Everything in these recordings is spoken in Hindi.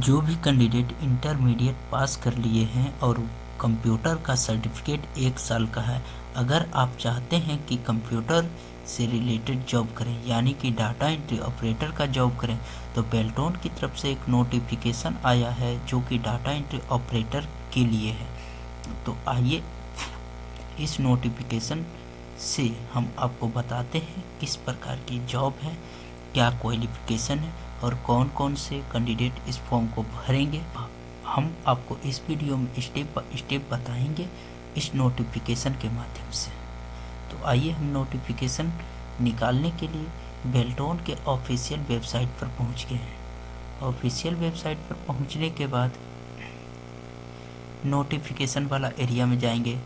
जो भी कैंडिडेट इंटरमीडिएट पास कर लिए हैं और कंप्यूटर का सर्टिफिकेट 1 साल का है, अगर आप चाहते हैं कि कंप्यूटर से रिलेटेड जॉब करें यानी कि डाटा एंट्री ऑपरेटर का जॉब करें, तो बेल्टोन की तरफ से एक नोटिफिकेशन आया है जो कि डाटा एंट्री ऑपरेटर के लिए है। तो आइए इस नोटिफिकेशन से हम आपको बताते हैं किस प्रकार की जॉब है, क्या क्वालिफिकेशन है और कौन कौन से कैंडिडेट इस फॉर्म को भरेंगे। हम आपको इस वीडियो में स्टेप बाय स्टेप बताएंगे इस नोटिफिकेशन के माध्यम से। तो आइए हम नोटिफिकेशन निकालने के लिए बेल्टोन के ऑफिशियल वेबसाइट पर पहुंच गए हैं। ऑफिशियल वेबसाइट पर पहुंचने के बाद नोटिफिकेशन वाला एरिया में जाएंगे।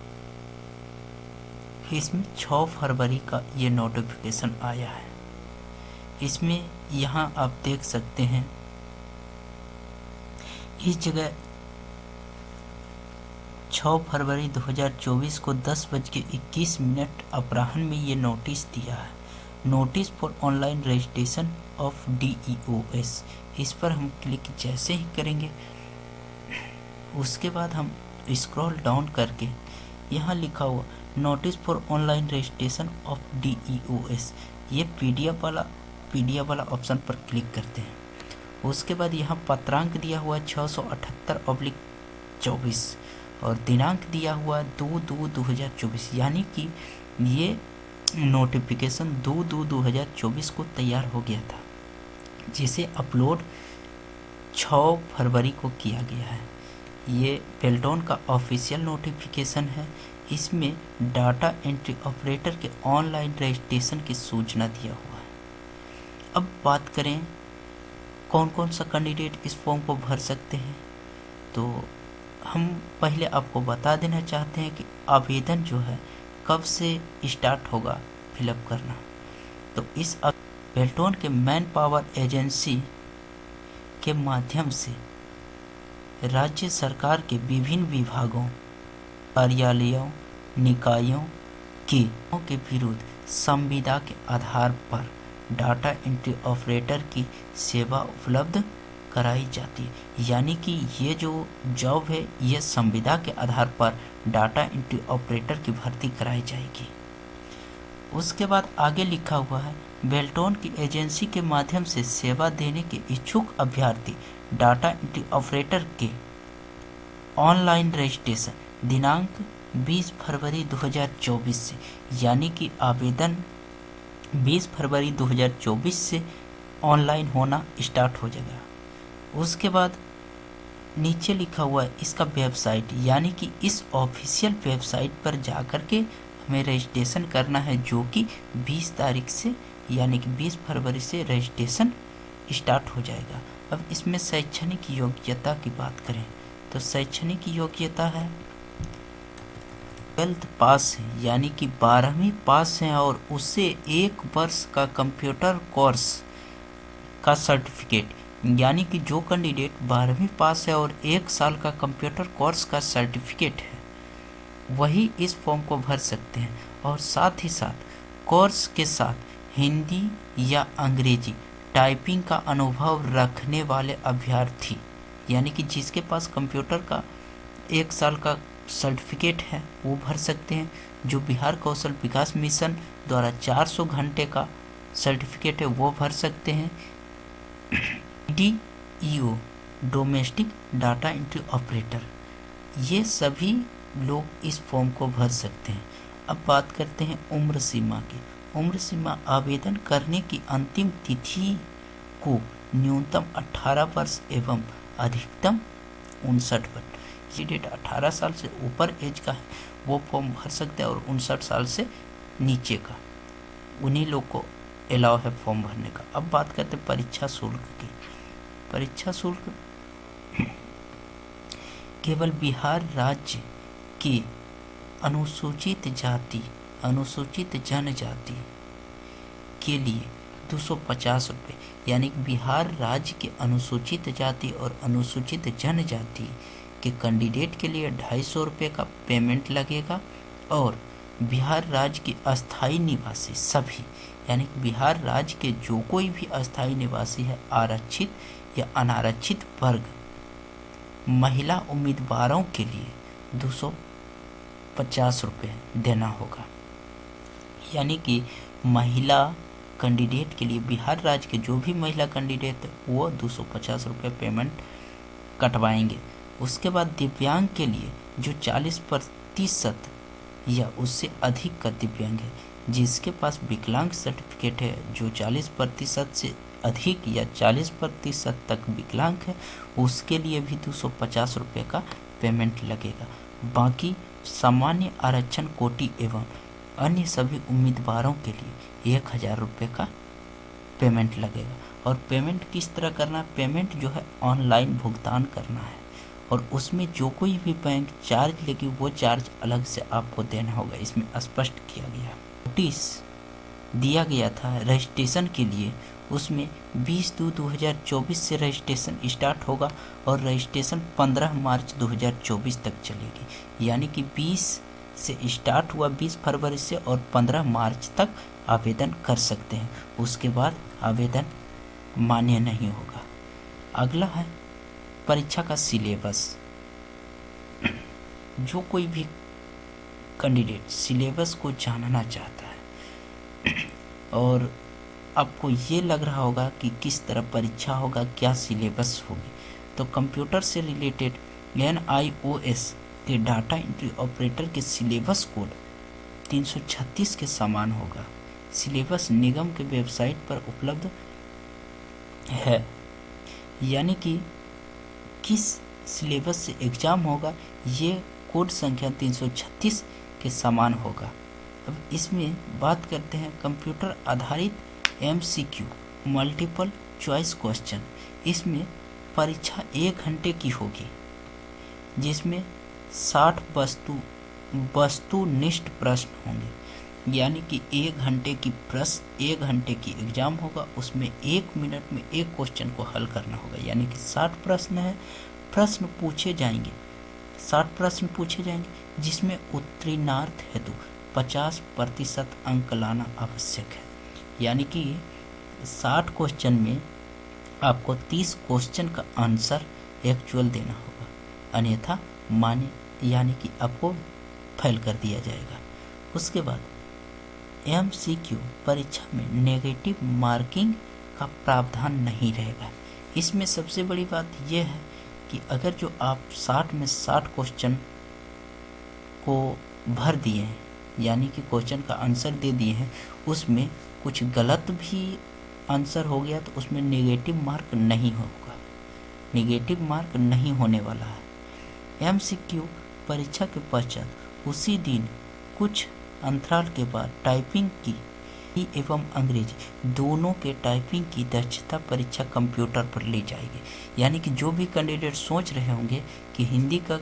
इसमें 6 फरवरी का ये नोटिफिकेशन आया है। इसमें यहाँ आप देख सकते हैं, इस जगह 6 फरवरी 2024 को 10:21 अपराह्न में ये नोटिस दिया है। Notice for online registration of DEOS। इस पर हम क्लिक जैसे ही करेंगे, उसके बाद हम स्क्रॉल डाउन करके यहाँ लिखा हुआ notice for online registration of DEOS, ये PDF वाला ऑप्शन पर क्लिक करते हैं। उसके बाद यहाँ पत्रांक दिया हुआ 678/24 और दिनांक दिया हुआ 2/2/2024, यानी कि ये नोटिफिकेशन 2/2/2024 को तैयार हो गया था, जिसे अपलोड 6 फरवरी को किया गया है। ये बेल्टोन का ऑफिशियल नोटिफिकेशन है। इसमें डाटा एंट्री ऑपरेटर के ऑनलाइन रजिस्ट्रेशन की सूचना दिया हुआ है। अब बात करें कौन कौन सा कैंडिडेट इस फॉर्म को भर सकते हैं, तो हम पहले आपको बता देना चाहते हैं कि आवेदन जो है कब से स्टार्ट होगा फिलअप करना। तो इस बेल्टोन के मैन पावर एजेंसी के माध्यम से राज्य सरकार के विभिन्न विभागों, कार्यालयों, निकायों के विरुद्ध संविदा के आधार पर डाटा एंट्री ऑपरेटर की सेवा उपलब्ध कराई जाती है। यानी कि ये जो जॉब है ये संविदा के आधार पर डाटा एंट्री ऑपरेटर की भर्ती कराई जाएगी। उसके बाद आगे लिखा हुआ है, बेल्टोन की एजेंसी के माध्यम से सेवा देने के इच्छुक अभ्यर्थी डाटा एंट्री ऑपरेटर के ऑनलाइन रजिस्ट्रेशन दिनांक 20 फरवरी 2024 से, यानी कि आवेदन 20 फरवरी 2024 से ऑनलाइन होना स्टार्ट हो जाएगा। उसके बाद नीचे लिखा हुआ है इसका वेबसाइट, यानी कि इस ऑफिशियल वेबसाइट पर जाकर के हमें रजिस्ट्रेशन करना है, जो कि 20 तारीख से यानी कि 20 फरवरी से रजिस्ट्रेशन स्टार्ट हो जाएगा। अब इसमें शैक्षणिक योग्यता की बात करें तो शैक्षणिक योग्यता है 12th पास है, यानी कि 12वीं पास है और उससे 1 वर्ष का कंप्यूटर कोर्स का सर्टिफिकेट, यानी कि जो कैंडिडेट 12वीं पास है और 1 साल का कंप्यूटर कोर्स का सर्टिफिकेट है वही इस फॉर्म को भर सकते हैं। और साथ ही साथ कोर्स के साथ हिंदी या अंग्रेजी टाइपिंग का अनुभव रखने वाले अभ्यर्थी, यानी कि जिसके पास कंप्यूटर का 1 साल का सर्टिफिकेट है वो भर सकते हैं। जो बिहार कौशल विकास मिशन द्वारा 400 घंटे का सर्टिफिकेट है वो भर सकते हैं। DEO domestic data entry operator, ये सभी लोग इस फॉर्म को भर सकते हैं। अब बात करते हैं उम्र सीमा की। उम्र सीमा आवेदन करने की अंतिम तिथि को न्यूनतम 18 वर्ष एवं अधिकतम 59 वर्ष। ये डेट 18 साल से ऊपर एज का है वो फॉर्म भर सकते हैं और 59 साल से नीचे का उन्हीं लोग को अलाउ है फॉर्म भरने का। अब बात करते हैं परीक्षा शुल्क की। परीक्षा शुल्क केवल बिहार राज्य के अनुसूचित जाति, अनुसूचित जनजाति के लिए 250 रुपये, यानी कि बिहार राज्य के अनुसूचित जाति और अनुसूचित जनजाति के कैंडिडेट के लिए 250 रुपये का पेमेंट लगेगा। और बिहार राज्य के अस्थायी निवासी सभी, यानी कि बिहार राज्य के जो कोई भी अस्थायी निवासी है, आरक्षित या अनारक्षित वर्ग महिला उम्मीदवारों के लिए 250 रुपये देना होगा। यानी कि महिला कैंडिडेट के लिए बिहार राज्य के जो भी महिला कैंडिडेट है वो 250 रुपये पेमेंट कटवाएंगे। उसके बाद दिव्यांग के लिए जो 40% या उससे अधिक का दिव्यांग है, जिसके पास विकलांग सर्टिफिकेट है, जो 40% से अधिक या 40% तक विकलांग है, उसके लिए भी 250 रुपये का पेमेंट लगेगा। बाकी सामान्य आरक्षण कोटि एवं अन्य सभी उम्मीदवारों के लिए 1000 रुपये का पेमेंट लगेगा। और पेमेंट किस तरह करना है? पेमेंट जो है ऑनलाइन भुगतान करना है और उसमें जो कोई भी बैंक चार्ज लेगी वो चार्ज अलग से आपको देना होगा। इसमें स्पष्ट किया गया। नोटिस दिया गया था रजिस्ट्रेशन के लिए, उसमें 20/2/2024 से रजिस्ट्रेशन स्टार्ट होगा और रजिस्ट्रेशन 15 मार्च 2024 तक चलेगी। यानी कि 20 से स्टार्ट हुआ 20 फरवरी से और 15 मार्च तक आवेदन कर सकते हैं। उसके बाद आवेदन मान्य नहीं होगा। अगला है परीक्षा का सिलेबस। जो कोई भी कैंडिडेट सिलेबस को जानना चाहता है और आपको ये लग रहा होगा कि किस तरह परीक्षा होगा, क्या सिलेबस होगी, तो कंप्यूटर से रिलेटेड NIOS के डाटा एंट्री ऑपरेटर के सिलेबस कोड 336 के समान होगा। सिलेबस निगम के वेबसाइट पर उपलब्ध है। यानी कि किस सिलेबस से एग्ज़ाम होगा ये कोड संख्या 336 के समान होगा। अब इसमें बात करते हैं कंप्यूटर आधारित MCQ मल्टीपल चॉइस क्वेश्चन। इसमें परीक्षा 1 घंटे की होगी, जिसमें 60 वस्तुनिष्ठ प्रश्न होंगे। यानी कि 1 घंटे की एग्जाम होगा, उसमें 1 मिनट में एक क्वेश्चन को हल करना होगा। यानी कि 60 प्रश्न है, 60 प्रश्न पूछे जाएंगे, जिसमें उत्तीर्णार्थ हेतु 50% अंक लाना आवश्यक है। यानी कि 60 क्वेश्चन में आपको 30 क्वेश्चन का आंसर एक्चुअल देना होगा, अन्यथा यानी कि आपको फेल कर दिया जाएगा। उसके बाद MCQ परीक्षा में नेगेटिव मार्किंग का प्रावधान नहीं रहेगा। इसमें सबसे बड़ी बात यह है कि अगर जो आप 60 में 60 क्वेश्चन को भर दिए हैं, यानी कि क्वेश्चन का आंसर दे दिए हैं, उसमें कुछ गलत भी आंसर हो गया तो उसमें नेगेटिव मार्क नहीं होगा, नेगेटिव मार्क नहीं होने वाला है। MCQ परीक्षा के पश्चात उसी दिन कुछ अंतराल के बाद टाइपिंग की एवं अंग्रेजी दोनों के टाइपिंग की दक्षता परीक्षा कंप्यूटर पर ली जाएगी। यानी कि जो भी कैंडिडेट सोच रहे होंगे कि हिंदी का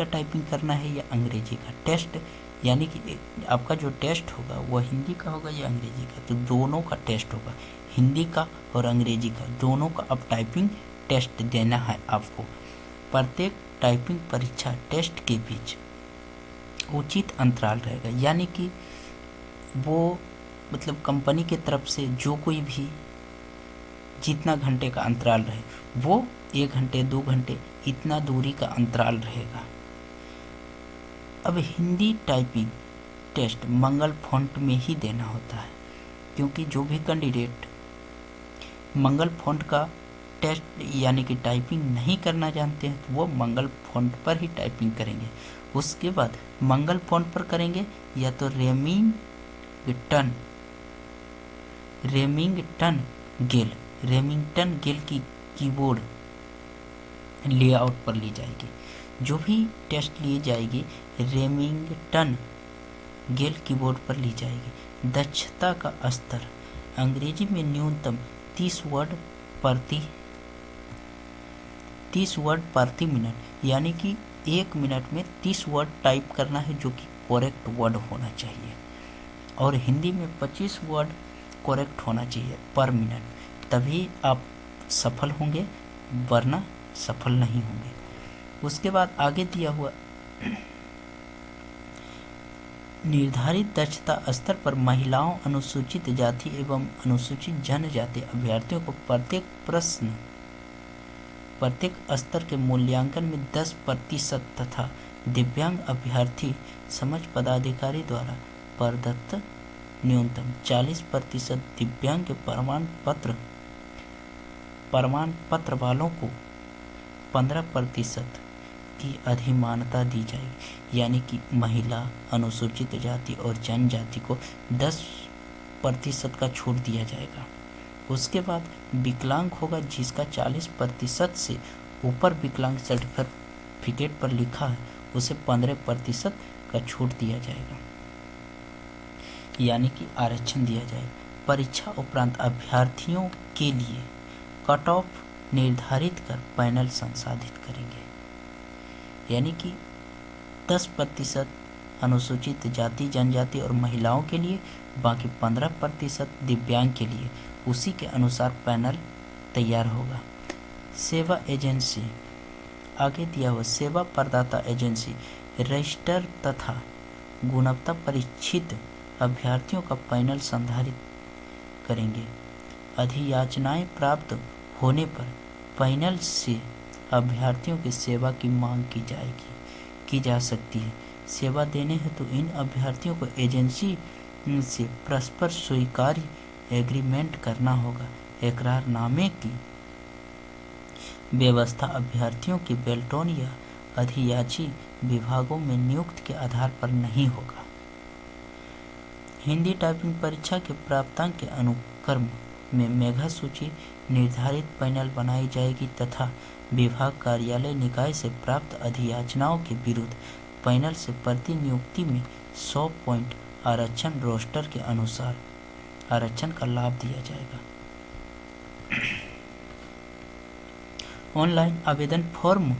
टाइपिंग करना है या अंग्रेजी का टेस्ट, यानी कि आपका जो टेस्ट होगा वह हिंदी का होगा या अंग्रेजी का, तो दोनों का टेस्ट होगा, हिंदी का और अंग्रेजी का दोनों का अब टाइपिंग टेस्ट देना है आपको। प्रत्येक टाइपिंग परीक्षा टेस्ट के बीच उचित अंतराल रहेगा। यानी कि वो मतलब कंपनी के तरफ से जो कोई भी जितना घंटे का अंतराल रहे वो 1 घंटे 2 घंटे इतना दूरी का अंतराल रहेगा। अब हिंदी टाइपिंग टेस्ट मंगल फॉन्ट में ही देना होता है, क्योंकि जो भी कैंडिडेट मंगल फॉन्ट का टेस्ट यानी कि टाइपिंग नहीं करना जानते हैं तो वो मंगल फॉन्ट पर ही टाइपिंग करेंगे। उसके बाद मंगल फॉन्ट पर करेंगे या तो रेमिंगटन गेल की कीबोर्ड लेआउट पर ली जाएगी। जो भी टेस्ट लिए जाएगी रेमिंगटन गेल कीबोर्ड पर ली जाएगी। दक्षता का स्तर अंग्रेजी में न्यूनतम 30 वर्ड प्रति मिनट, यानी कि 1 मिनट में 30 वर्ड टाइप करना है, जो कि करेक्ट वर्ड होना चाहिए। और हिंदी में 25 वर्ड करेक्ट होना चाहिए पर मिनट, तभी आप सफल होंगे, वरना सफल नहीं होंगे। उसके बाद आगे दिया हुआ निर्धारित दक्षता स्तर पर महिलाओं, अनुसूचित जाति एवं अनुसूचित जनजाति अभ्यर्थियों को प्रत्येक प्रश्न प्रत्येक स्तर के मूल्यांकन में 10% तथा दिव्यांग अभ्यर्थी समझ पदाधिकारी द्वारा प्रदत्त न्यूनतम 40% दिव्यांग के प्रमाण पत्र वालों को 15% की अधिमानता दी जाएगी, यानी कि महिला, अनुसूचित जाति और जनजाति को 10% का छूट दिया जाएगा। उसके बाद विकलांग होगा जिसका 40% से ऊपर विकलांग सर्टिफिकेट पर लिखा है, उसे 15% का छूट दिया जाएगा, यानी कि आरक्षण दिया जाएगा। परीक्षा उपरांत अभ्यर्थियों के लिए कट ऑफ निर्धारित कर पैनल संसाधित करेंगे, यानी कि 10% अनुसूचित जाति, जनजाति और महिलाओं के लिए, बाकी 15% दिव्यांग के लिए। उसी के अनुसार पैनल तैयार होगा। सेवा एजेंसी आगे दिया हुआ सेवा प्रदाता एजेंसी रजिस्टर तथा गुणवत्ता परीक्षित अभ्यर्थियों का पैनल संधारित करेंगे। अधियाचनाएं प्राप्त होने पर पैनल से अभ्यर्थियों की सेवा की मांग की जा सकती है। सेवा देने हेतु इन अभ्यर्थियों को एजेंसी से परस्पर स्वीकार्य एग्रीमेंट करना होगा। इकरारनामे की व्यवस्था अभ्यर्थियों के बेल्टोन या अधियाची विभागों में नियुक्ति के आधार पर नहीं होगा। हिंदी टाइपिंग परीक्षा के प्राप्तांक के अनुक्रम में मेधा सूची निर्धारित पैनल बनाई जाएगी तथा विभाग, कार्यालय, निकाय से प्राप्त अधियाचनाओं के विरुद्ध पैनल से प्रति नियुक्ति में 100 पॉइंट आरक्षण रोस्टर के अनुसार आरक्षण का लाभ दिया जाएगा। ऑनलाइन आवेदन फॉर्म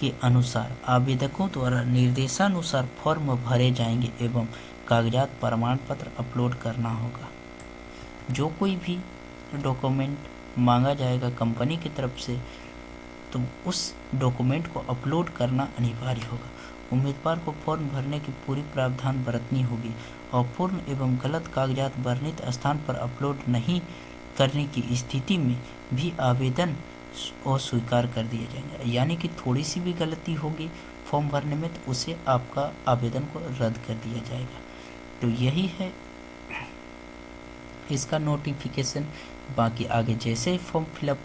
के अनुसार आवेदकों द्वारा निर्देशानुसार फॉर्म भरे जाएंगे एवं कागजात प्रमाण पत्र अपलोड करना होगा। जो कोई भी डॉक्यूमेंट मांगा जाएगा कंपनी की तरफ से, तो उस डॉक्यूमेंट को अपलोड करना अनिवार्य होगा। उम्मीदवार को फॉर्म भरने की पूरी प्रावधान बरतनी होगी। अपूर्ण एवं गलत कागजात वर्णित स्थान पर अपलोड नहीं करने की स्थिति में भी आवेदन अस्वीकार कर दिए जाएंगे, यानी कि थोड़ी सी भी गलती होगी फॉर्म भरने में तो उसे आपका आवेदन को रद्द कर दिया जाएगा। तो यही है इसका नोटिफिकेशन। बाकी आगे जैसे ही फॉर्म फिलअप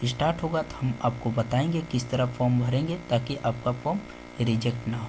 स्टार्ट होगा तो हम आपको बताएंगे किस तरह फॉर्म भरेंगे ताकि आपका फॉर्म रिजेक्ट ना हो।